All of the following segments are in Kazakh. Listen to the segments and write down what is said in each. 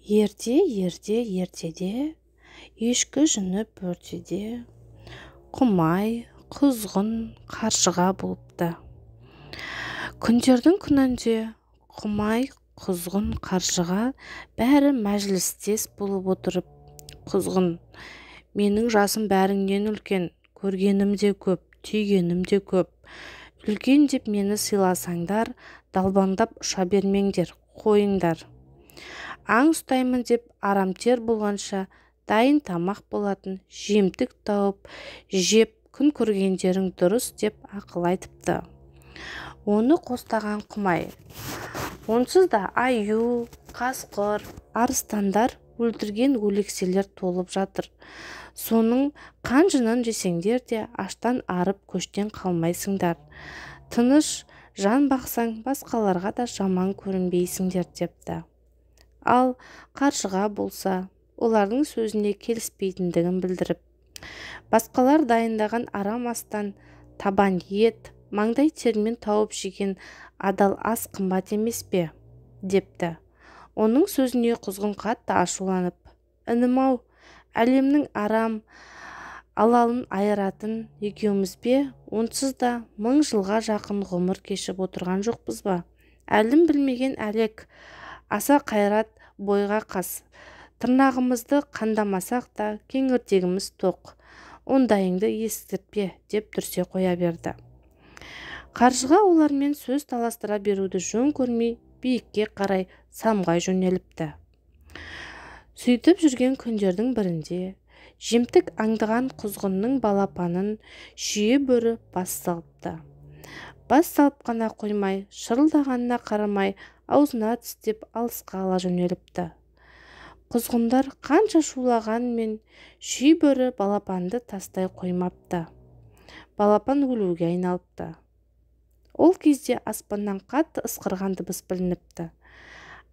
Ертеде, ешкі жүніп өртеде, құмай, құзғын, қаршыға болыпты. Күндердің күнінде құмай, құзғын, қаршыға бәрі мәжілістес болып отырып, құзғын, менің жасым бәріңнен үлкен, көргенім де көп, түйгенім де көп. Үлкен деп мені сыйласаңдар, далбаңдап ұша бермеңдер, қойыңдар. Аң ұстаймын деп арамтер болғанша, дайын тамақ болатын жемтік тауып, жеп күн көргендерің дұрыс деп ақыл айтыпты. Оны қостаған құмай. Онсыз да аю, қасқыр, арыстандар өлтірген өлекселер толып жатыр. Соның қанжынын жесеңдер де аштан арып көштен қалмайсыңдар. Тыныш жан бақсаң, басқаларға да жаман көрінбейсіңдер депті. Ал қаршыға болса, олардың сөзіне келіспейтіндігін білдіріп, басқалар дайындаған арам астан табан ет, маңдай термен тауып жеген адал ас қымбат емес пе, депті. Оның сөзіне құзғын қатты ашуланып, інім-ау, әлемнің арам алалын айыратын екеуміз бе, онсыз да 1000 жылға жақын ғұмыр кешіп отырған жоқпыз ба? Әлім білмеген әлек, аса қайрат бойға қас. Тырнағымызды қандамасақ та кеңірдегіміз тоқ. Ондайыңды естіртпе, деп дүрсе қоя берді. Қаршыға олармен сөз таластыра беруді жөн көрмей, биікке қарай самғай жөнеліпті. Сөйтіп жүрген күндердің бірінде, жемтік аңдыған құзғынның балапанын шүйе бөрі бас салыпты. Бас салып қана қоймай, шырылдағанына қарамай, аузына тістеп алысқа ала жөнеліпті. Құзғындар қанша шулағанмен шүй бөрі балапанды тастай қоймапты. Балапан өлуге айналыпты. Ол кезде аспаннан қатты ысқырған дыбыс білініпті.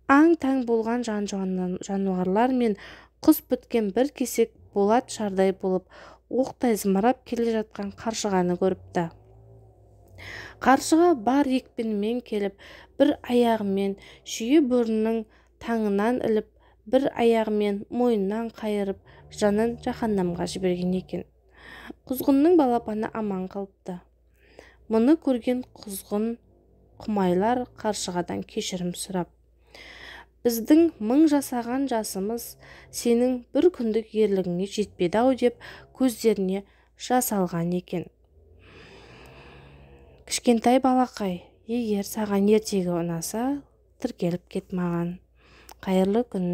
Аң-таң болған жануарлар мен құс біткен бір кесек болат шардай болып, оқтай зымырап келе жатқан қаршығаны көріпті. Қаршыға бар екпінімен келіп, бір аяғымен шүйе бөрінің таңынан іліп, бір аяғымен мойнынан қайырып, жанын жаһаннамға жіберген екен. Құзғынның балапаны аман қалыпты. Мұны көрген құзғын құмайлар қаршығадан кешірім сұрап, біздің 1000 жасаған жасымыз сенің бір күндік ерлігіңе жетпеді-ау деп көздеріне жас алған екен. Кішкентай балақай, егер саған ертегі ұнаса, тіркеліп кет маған. Қайырлы күн.